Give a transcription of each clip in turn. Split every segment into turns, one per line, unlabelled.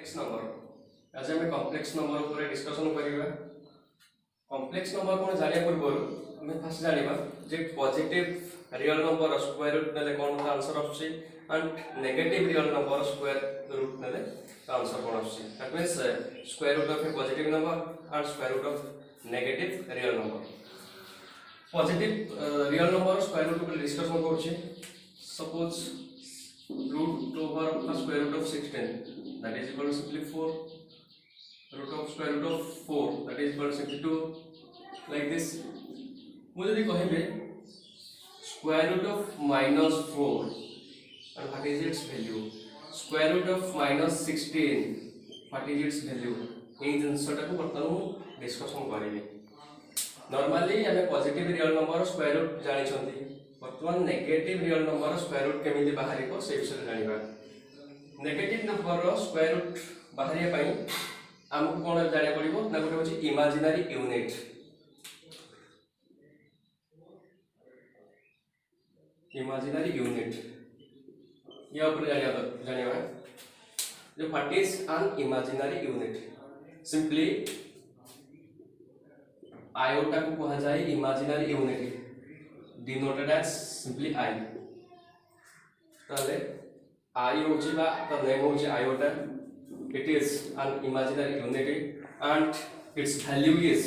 Complex number आज आम complex number उपर डिस्कशन करवा। कॉम्प्लेक्स नंबर कौन जाना पूर्व आम फास्ट जाना जे positive real number square root ने कौन आंसर आसुची and negative real number square root ने आंसर कौन आसुची। That means square root of a positive number and square root of negative real number. Positive real number square root पर discussion करूची। Suppose root over of the square root of 16 that is equal to simply 4, root of square root of 4 that is equal to simply 2, like this. मुझे यदि कहिबे square root of minus 4 and what is its value, square root of minus 16 what is its value, এই জিনিসটা को বর্তমান discussion করিবে। Normally हमें positive real number square root जानि छथि, वर्तमान negative real number square root केमिति बाहरिको से विषय जानिबा। नेगेटिव नंबर रो स्क्वायर रूट बाहरिया पई हमको कोन जानिया पड़िबो ना गोटे होची इमेजिनरी यूनिट। इमेजिनरी यूनिट या ऊपर जानिबा जो what is an imaginary unit. Simply iota को कहा जाए imaginary unit denoted as simply I. ताले आई होची बा द नेम होची आयोटा, it is an imaginary unit and its value is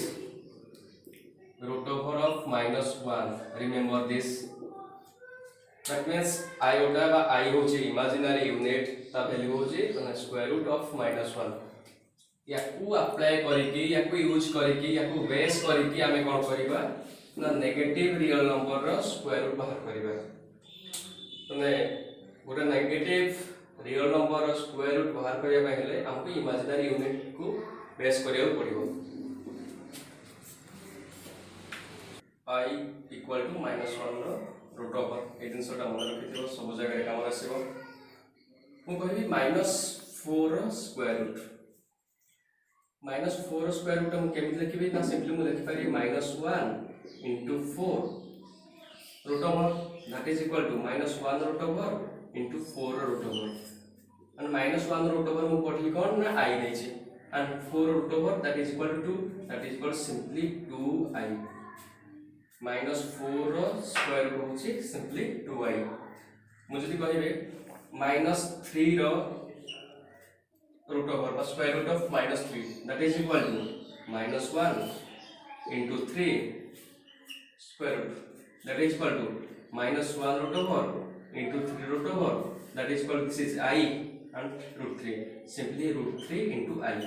root over of -1। Remember this, that means iota बा I होची इमेजिनरी यूनिट, ता वैल्यू होची स्क्वायर रूट ऑफ -1। याकू अप्लाई करिकी याकू यूज करिकी याकू बेस करिकी आमे कोन करिबा ना नेगेटिव रियल नंबर रो स्क्वायर रूट बाहर करिबा। तने गोटे नेगेटिव रियल नंबर रो स्क्वायर रूट बाहर करिया हेले हमको इमेजिनरी यूनिट को बेस करिया पड़िबो। i इक्वल टू -1 रो रूट ओवर ए जिनसटा मन रखिथिबो सब जगह काम आसीबो। मु कहबी -4 रो स्क्वायर रूट, -4 स्क्वायर रूट हम केमिति लिखिबे ना सिंपली मु लिखि पारि -1 into 4 root over that is equal to -1 root over into 4 root over and -1 root over मु पठली कोन ना i देछि and 4 root over that is equal to 2, that is equal to simply 2i। -4 रो स्क्वायर रूट होछि simply 2i। मु जदि कहिबे -3 रो root over the square root of -3 that is equal to -1 into 3 square root that is equal to -1 root over into 3 root over that is equal to this is I and root 3, simply root 3 into I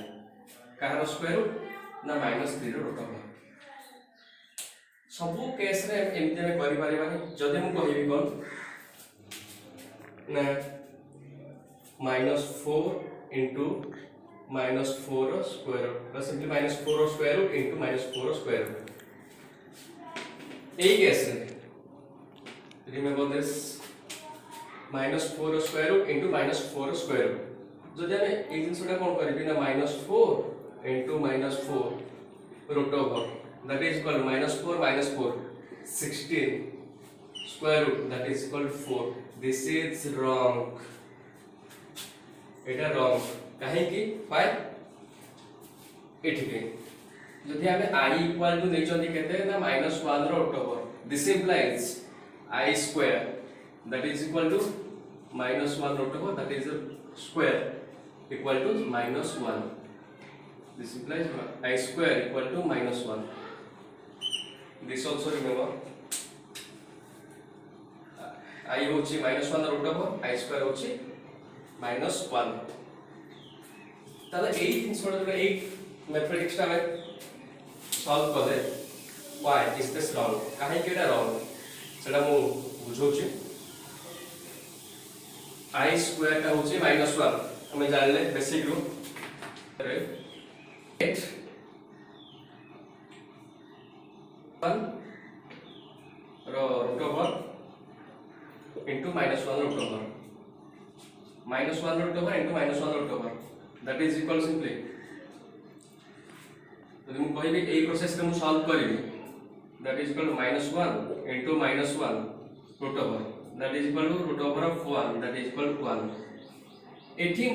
कहार square root ना -3 रो root over। सबु case रे एमते में करि परिबानी। जदि मु कहिबी कोन ना -4 into -4 square root plus simply -4 square root into -4 square root। एक कैसे remember this -4 square root into -4 square root। जदि हम ए जिनसटा कोन करबी ना -4 into -4 root over that is equal to -4 16 square root that is equal to 4। this is wrong, এটা wrong काहे कि पाए एठिके जदि हमें i इक्वल टू नै चंदी केते ना -1 रो root over, this implies i square that is equal to -1 root over that is square equal to -1। This implies i square equal to -1। This also remember i होची -1 रूट ओवर, i स्क्वायर होची -1। ताले ए जिनसटा जो ए mathematics ता में solve करे why is this wrong काहे केडा wrong सेटा मु बुझौछि। i स्क्वायर ता होछि -1 हमें जानले बेसिक रू 8 1 रो root over into -1 root over, -1 root over into -1 root over that is equal simply तो हम कहबे ए प्रोसेस के हम सॉल्व करिवे that is equal to -1 into -1 root over that is equal to root over of 1 that is equal to 1। एठी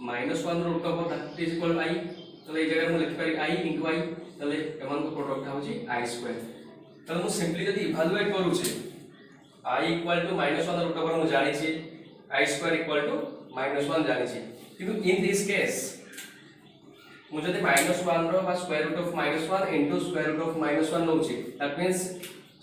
-1 root over that is equal i तले ए जगह में लिख पारी i * i तले एमन को प्रोडक्ट होची i² तले मु सिंपली जदी इवैल्यूएट करू छी i = -1 रूट ओवर मु जानि छी i² = -1 जानि छी किंतु इन दिस केस मु जदी -1 रो बा square root of -1 into square root of -1 लउची that means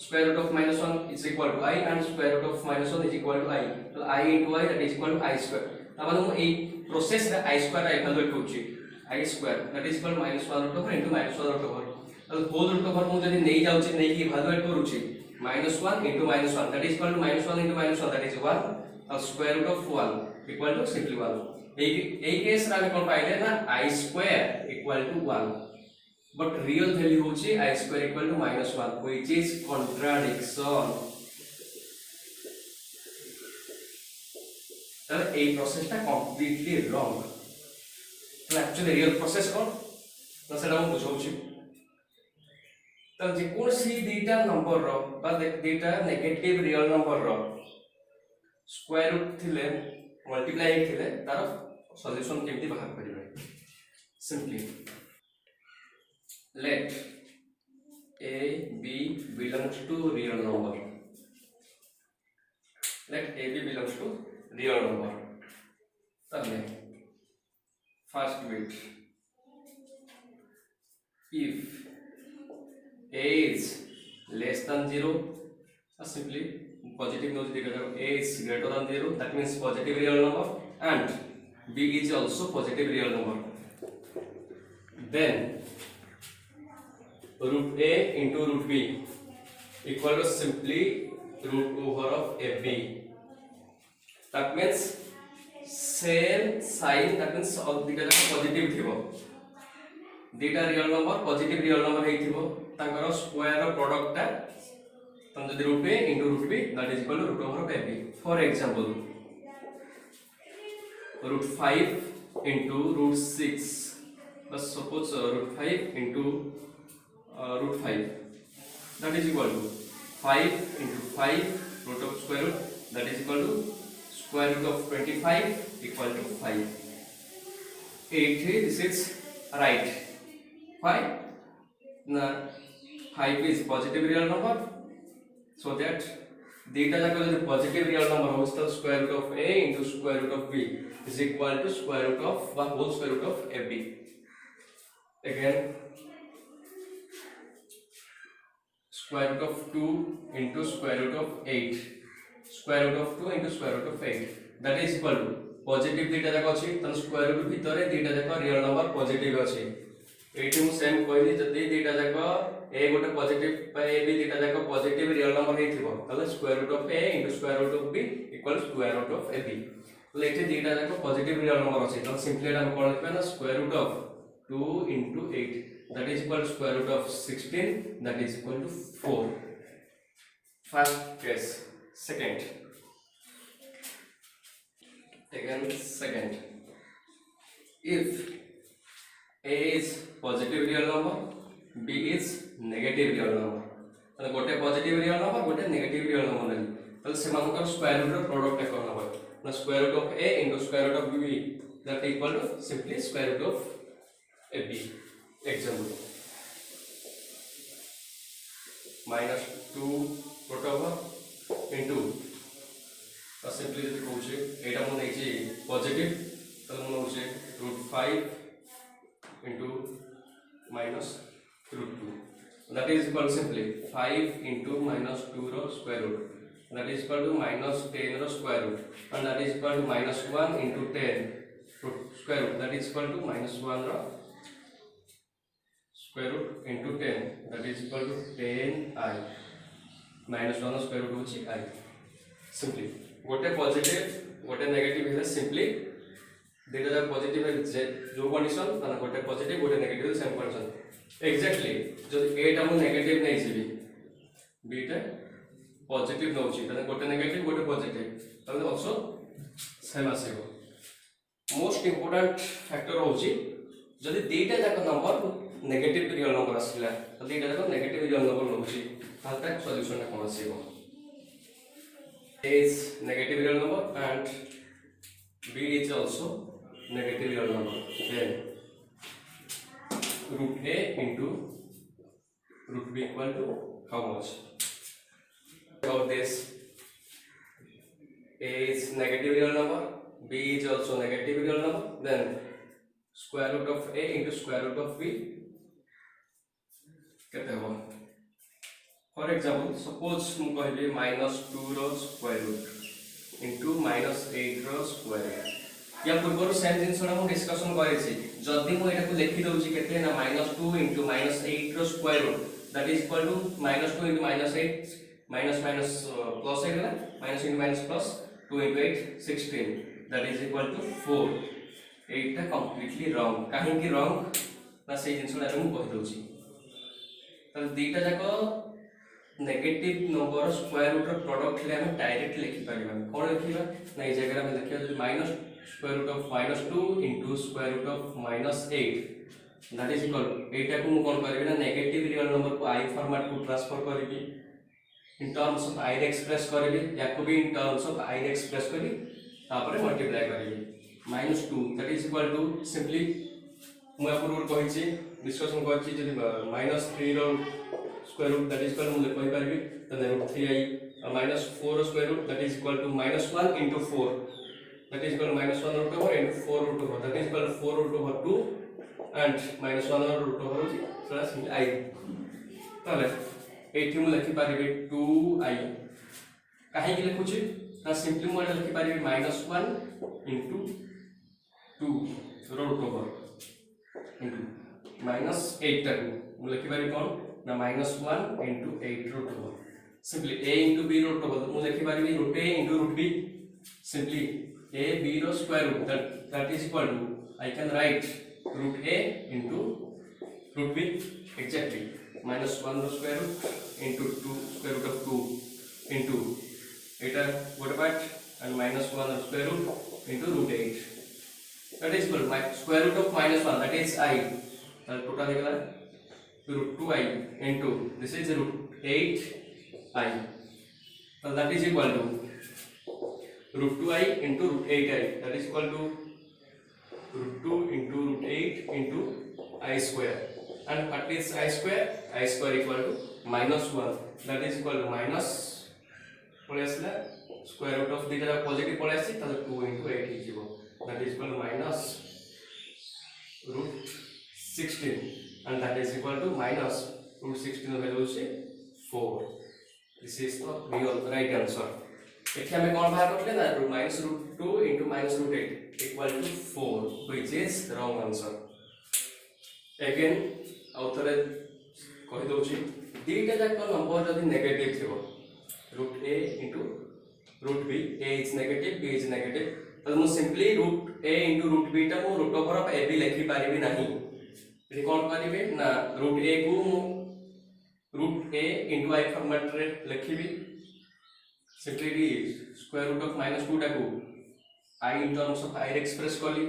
square root of -1 is equal to I and square root of -1 is equal to I. So I into I that is equal to I square. ताମାନେ ମୁଁ ଏଇ process ରେ I square ଟା evaluate କରୁଛି I square that is equal to -1 root over into -1 root over. तो whole root over ମୁଁ ଯଦି ନେଇ ଯାଉଛି ନେଇକି इवैल्यूएट କରୁଛି -1 into -1 that is equal to -1 into -1 that is 1 और square root of 1 equal to simply 1. AE case रे हम कोन पाइले ना I square equal to 1. But real value होची I² equal to -1 which is contradiction. तो ए प्रोसेस टा completely wrong. तो actually real process कोन तो सेटा हम बुझौची तो जे कोन सी दीटा नंबर रो बा दीटा नेगेटिव रियल नंबर रो स्क्वायर रूट थिले मल्टीप्लाई थिले तार सॉल्यूशन केमती बाहर करिवे simply let a b belongs to real number. Let a b belongs to real number. तबले first bit if a is less than 0 or simply positive note देखा जाओ a is greater than 0 that means positive real number and b is also positive real number then root a into root b equal to simply root over of ab. That means same sign that means all dita positive thibo dita real number positive real number hei thibo तांकर square rho product ता तम जदी root a into root b that is equal to root over of ab. For example root 5 into root 6 but suppose root 5 into root 5 that is equal to 5 into 5 root of square root that is equal to square root of 25 equal to 5. 83 this is right. Why? Now 5 is positive real number so that data जाको जब positive real number हो तो square root of a into square root of b is equal to square root of the whole square root of ab. Again square root of 2 into square root of 8 square root of 2 into square root of 8 that is equal to positive data जाको अछि त square root भितरे data जाको real number positive अछि एठी मु same कहली जदी data जाको a गोटे positive by a b data जाको positive real number हेथिबो तले square root of a into square root of b equals square root of ab तले एठी data जाको positive real number अछि त सिंपली हम कोन लिखबे ना square root of 2 into 8 that is equal to square root of 16 that is equal to 4. First case. Second again second if a is positive real number b is negative real number तो गोटे positive real number गोटे negative real number नहीं तो सेमानकर square root रो product करना पड़े ना square root of a into square root of b that equal to simply square root of ab. Example -2 root over into simply जब कहूँ एटा मु नहीं पॉजिटिव तो मु नौचे √5 into -√2 that is equal to simply 5 into -2 रो square root that is equal to -10 रो square root and that is equal to -1 into 10 square root that is equal to -1 रो square root into 10 that is equal to 10i -1 square root होची i. Simply गोटे positive गोटे negative है simply देटा जा positive है जो condition तना गोटे पॉजिटिव गोटे नेगेटिव सेम कंडीशन एग्जैक्टली जो a टा मु नेगेटिव नै छिबी b टा पॉजिटिव नउची तना गोटे नेगेटिव गोटे पॉजिटिव तने आल्सो सेम आसीबो. मोस्ट इंपोर्टेंट फैक्टर होची जदी देटा जाक नंबर नेगेटिव रियल नंबर आसिला तो देटा जाक नेगेटिव रियल नंबर नउची तालता सॉल्यूशन टा कोन आसीबो a is negative real number and b is also negative real number, then root a into root b equal to how much? About this, a is negative real number, b is also negative real number, then square root of a into square root of b केते हो? For example, suppose मु कहबी -2 रो square root into -8 रो square root. या पूर्व same जिनसडा मु discussion करे छी, जदी मु एटा को लिखि दउची केते ना -2 into -8 रो square root, that is equal to -2 into -8 minus minus plus है minus into minus plus 2 into 8 16, that is equal to 4। Etah completely wrong, काहे कि wrong ना से जिनसडा मु कहि दउची। तो दीटा जाको नेगेटिव नंबर स्क्वायर रूट रो प्रोडक्ट ले हम डायरेक्ट लिखि परिबा। कोन लिखिबा ना ए जगह में लिखिया जो minus square root of -2 into square root of -8, that is equal एटा को मु कोन करबी ना नेगेटिव रियल नंबर को आई फॉर्मेट को ट्रांसफर करबी, in terms of i express करबी, या को भी in terms of i express करबी, तापर मल्टीप्लाई करबी -2, that is equal to simply मु पूर्व कहि छी डिस्कशन करछि जदि -3 रो square root that is equal मु कहि परबी त √3i -4 रो square root that is equal to -1 into 4, that is equal -1 root over into 4 root over, that is equal 4 root over 2 and -1 root over plus i। तले एठी मु लिखि परबी 2i, काहे कि लिखु छी ना सिंपली मु लिखि परबी -1 into 2 root over into -8 तक मु लिखि पारि कोन ना -1 into 8 root over, simply a into b root over मु लिखि पारि root a into root b, सिंपली a b रो square root that is equal to I can write root a into root b exactly -1 रो square root into 2 square root of 2 into eta what part and -1 रो square root into root 8, that is equal to square root of -1, that is I, total निकला √2i into this is √8i, so that is equal to √2i into √8i, that is equal to √2 into √8 into I square, and what is I square? I square equal to -1, that is equal to minus पळे आसला square root of दीटा positive पळे आसी त 2 into 8 हि जीवो, that is equal to minus √16, and that is equal to minus √16 value is 4। This is the real right answer। एठी हमें कोन बाहर करले ना -√2 into -√8 equal to 4, which is wrong answer। Again आउथरे कहि दोछि दीटा जाक नंबर जदि नेगेटिव थिबो √a into √b, a is negative, b is negative, तो मु सिंपली √a into √b टा मु रूट ओवर ऑफ ab लिखि पारिबी नाही। एठी कोन करिवे ना √a को मु √a into I फॉर्मेट रे लिखिबी, सिंपली स्क्वायर रूट ऑफ -2 टा को I in terms of I express करली,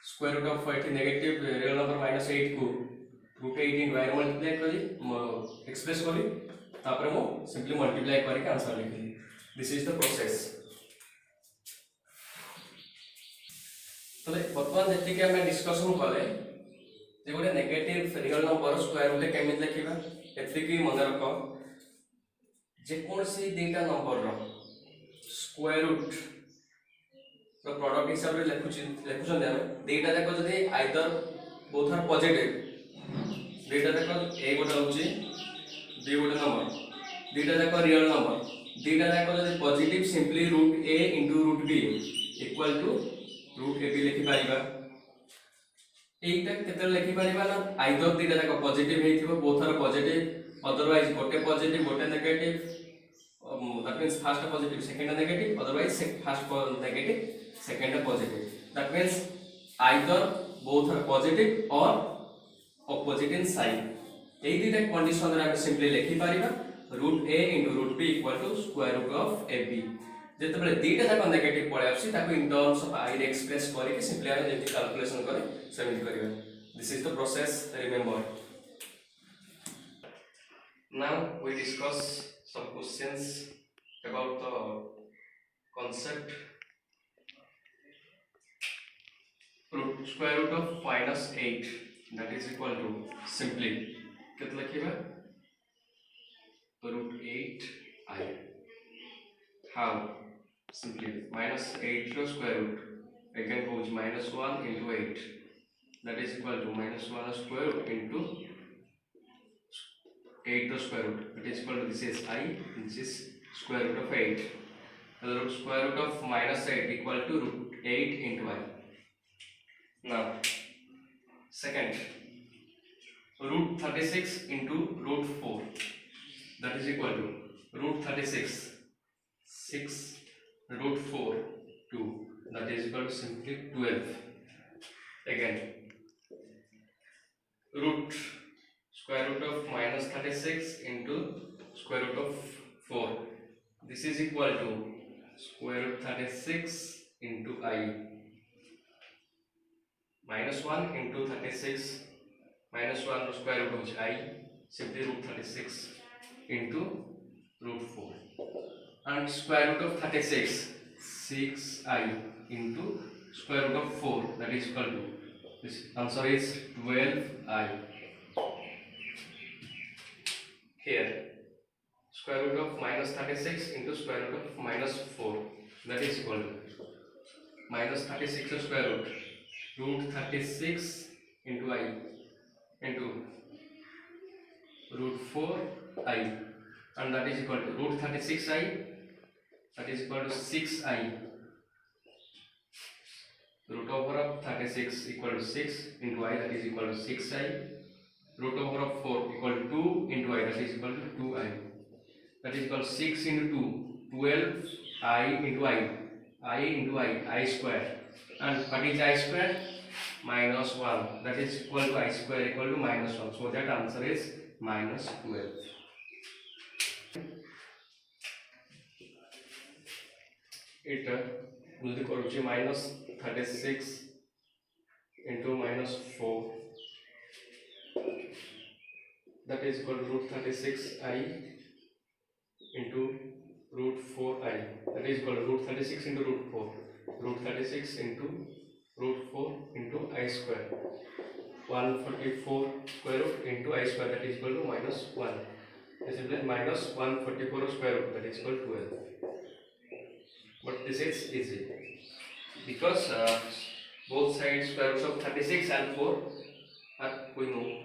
स्क्वायर रूट ऑफ एठी नेगेटिव रियल नंबर -8 को √8 into I मल्टीप्लाई करली एक्सप्रेस करली, तापर मु सिंपली मल्टीप्लाई करके आंसर लिखली। This is the process. तो वर्तमान जति के हम डिस्कशन कले जे गोटे negative real number square root केमिति लिखिबा, एतिकी मन रख जे कोनसी दीटा नंबर रो स्क्वायर रूट रो प्रोडक्ट हिसाब रे लिखुछन हम दीटा जाक जदि आइदर बोथ आर पॉजिटिव, दीटा जाक ए गोटे होची बी गोटे नंबर, दीटा जाक रियल नंबर, दीटा जाक जदि positive simply √a into √b equal to √ab लिखि पारिबा। एटा केते लिखि पारिबा ना आइदर दीटा जाक पॉजिटिव हेथिबो, बोथ आर पॉजिटिव, अदरवाइज गोटे पॉजिटिव गोटे negative, that means first positive second negative, otherwise first negative second positive, that means either both are positive or opposite in sign. एई दीटा कंडीशन रे हम सिंपली लिखि पारिबा √a into √b equal to square root of ab। जेते बेले दीटा जाक negative पळे आसी ताको इन टर्म्स ऑफ I रे एक्सप्रेस करके सिंपली हम जेति कैलकुलेशन करे सबमिट करिबा। This is the process, remember. Now we discuss some questions about the concept square root of minus 8 that is equal to simply केते लिखिबा root 8 I. How? Simply minus 8 ro square root again goes minus 1 into 8 that is equal to minus 1 square root into 8 ro square root that is equal to this is I, this is square root of 8. The root square root of minus 8 equal to root 8 into I. Now second, root 36 into root 4 that is equal to root 36 6 root 4 2 that is equal to simply 12. Again root square root of minus 36 into square root of 4, this is equal to square root 36 into I minus 1 into 36 minus 1 square root of I simply root 36 into root 4 and square root of 36 6I into square root of 4 that is equal to this answer is 12I. Here square root of minus 36 into square root of minus 4 that is equal to minus 36 square root root 36 into I into root 4I and that is equal to root 36I that is equal to 6I. Root over of 36 equal to 6 into I that is equal to 6I. Root over of 4 equal to 2 into I that is equal to 2I. That is equal to 6 into 2 12I into I into I square, and what is I square? Minus 1 that is equal to I square equal to minus 1, so that answer is minus 12. It will be minus 36 into minus 4 that is equal to root 36I into root 4I that is equal to root 36 into root 4 root 36 into root 4 into I square 144 square root into I square that is equal to minus 1. This is minus 144 square root that is equal to 12. But this is easy because both sides square roots of 36 and 4 are we know.